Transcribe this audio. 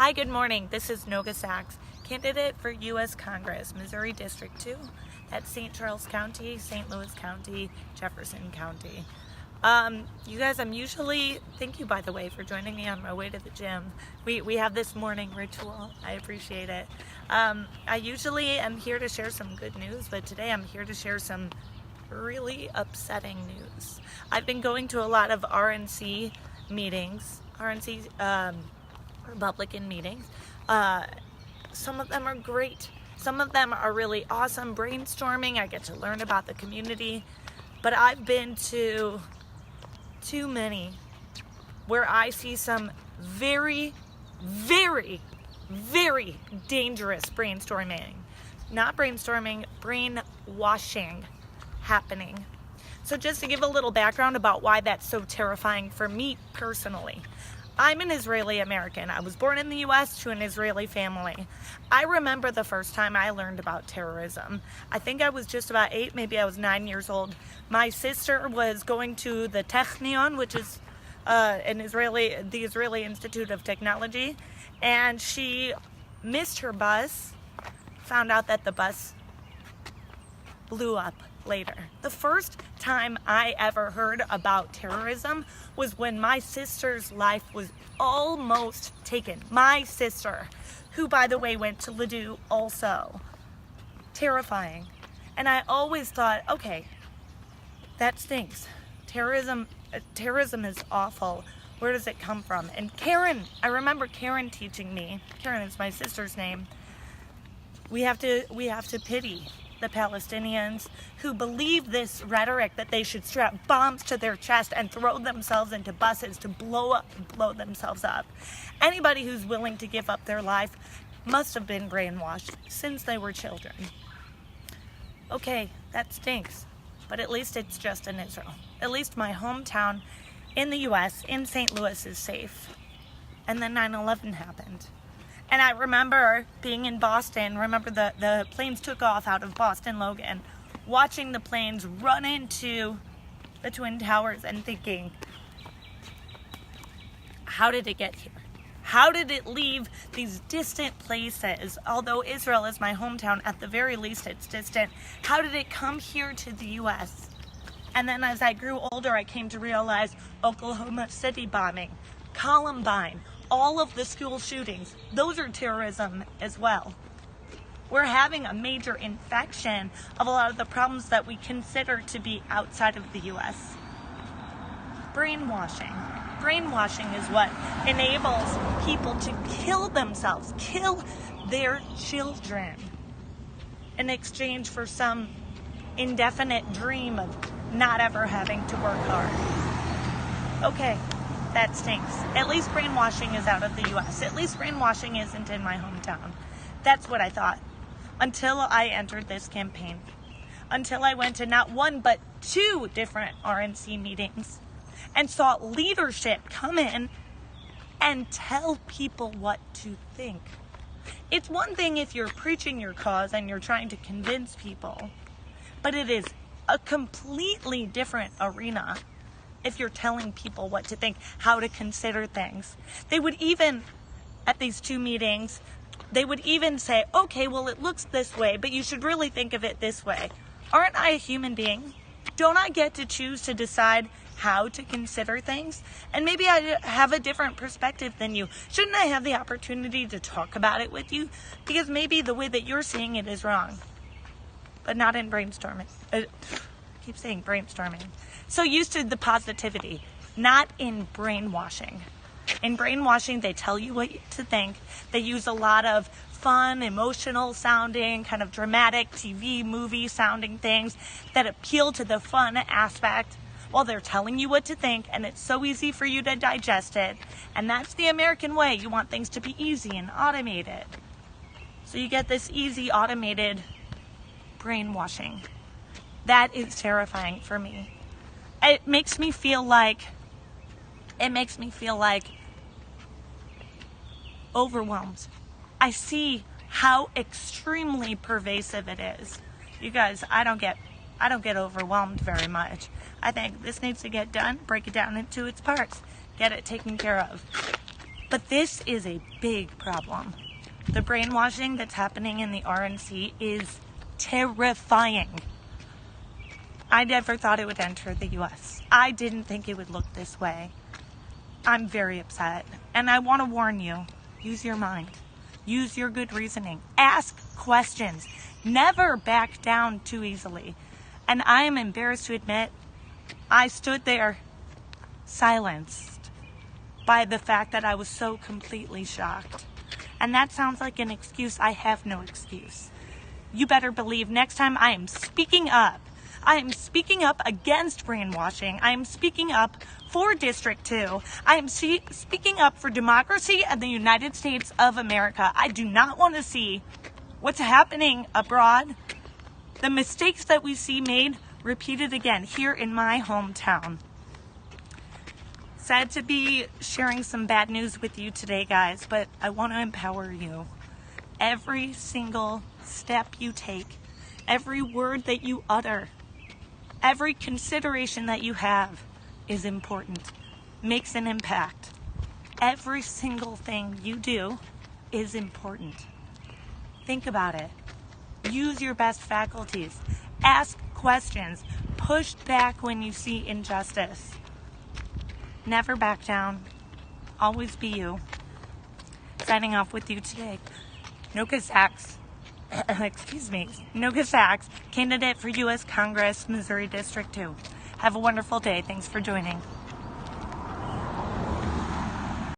Hi, good morning. This is Noga Sachs, candidate for U.S. Congress, Missouri District 2. That's St. Charles County, St. Louis County, Jefferson County. You guys, thank you, by the way, for joining me on my way to the gym. We have this morning ritual. I appreciate it. I usually am here to share some good news, but today I'm here to share some really upsetting news. I've been going to a lot of RNC meetings, Republican meetings. Some of them are great. Some of them are really awesome brainstorming. I get to learn about the community. But I've been to too many where I see some very, very, very dangerous brainstorming. Not brainstorming, brainwashing happening. So just to give a little background about why that's so terrifying for me personally. I'm an Israeli American. I was born in the U.S. to an Israeli family. I remember the first time I learned about terrorism. I think I was just about 8, maybe I was 9 years old. My sister was going to the Technion, which is the Israeli Institute of Technology, and she missed her bus, found out that the bus blew up later. The first time I ever heard about terrorism was when my sister's life was almost taken. My sister, who by the way went to Ladue also. Terrifying. And I always thought, okay, that stinks. Terrorism is awful. Where does it come from? And Karen, I remember Karen teaching me, Karen is my sister's name, we have to pity the Palestinians who believe this rhetoric that they should strap bombs to their chest and throw themselves into buses to blow themselves up. Anybody who's willing to give up their life must have been brainwashed since they were children. Okay, that stinks, but at least it's just in Israel. At least my hometown in the US, in St. Louis, is safe. And then 9/11 happened. And I remember being in Boston, the planes took off out of Boston Logan, watching the planes run into the Twin Towers and thinking, how did it get here? How did it leave these distant places? Although Israel is my hometown, at the very least it's distant. How did it come here to the US? And then as I grew older, I came to realize Oklahoma City bombing, Columbine, all of the school shootings, those are terrorism as well. We're having a major infection of a lot of the problems that we consider to be outside of the U.S. Brainwashing. Brainwashing is what enables people to kill themselves, kill their children, in exchange for some indefinite dream of not ever having to work hard. Okay. That stinks. At least brainwashing is out of the U.S. At least brainwashing isn't in my hometown. That's what I thought. Until I entered this campaign. Until I went to not one, but 2 different RNC meetings and saw leadership come in and tell people what to think. It's one thing if you're preaching your cause and you're trying to convince people, but it is a completely different arena if you're telling people what to think, how to consider things. They would even, at these 2 meetings, they would even say, okay, well, it looks this way, but you should really think of it this way. Aren't I a human being? Don't I get to choose to decide how to consider things? And maybe I have a different perspective than you. Shouldn't I have the opportunity to talk about it with you? Because maybe the way that you're seeing it is wrong, but not in brainstorming. Keep saying brainstorming. So used to the positivity, not in brainwashing. In brainwashing, they tell you what to think. They use a lot of fun, emotional sounding, kind of dramatic TV, movie sounding things that appeal to the fun aspect while they're telling you what to think, and it's so easy for you to digest it. And that's the American way. You want things to be easy and automated. So you get this easy, automated brainwashing. That is terrifying for me. It makes me feel like overwhelmed. I see how extremely pervasive it is. You guys, I don't get overwhelmed very much. I think this needs to get done, break it down into its parts, get it taken care of. But this is a big problem. The brainwashing that's happening in the RNC is terrifying. I never thought it would enter the U.S. I didn't think it would look this way. I'm very upset. And I want to warn you, use your mind. Use your good reasoning. Ask questions. Never back down too easily. And I am embarrassed to admit, I stood there silenced by the fact that I was so completely shocked. And that sounds like an excuse. I have no excuse. You better believe next time I am speaking up. I am speaking up against brainwashing. I am speaking up for District 2. I am speaking up for democracy and the United States of America. I do not want to see what's happening abroad. The mistakes that we see made repeated again here in my hometown. Sad to be sharing some bad news with you today, guys, but I want to empower you. Every single step you take, every word that you utter, every consideration that you have is important, makes an impact. Every single thing you do is important. Think about it. Use your best faculties. Ask questions. Push back when you see injustice. Never back down. Always be you. Signing off with you today, Noga Sachs. Noga Sachs, candidate for U.S. Congress, Missouri District 2. Have a wonderful day. Thanks for joining.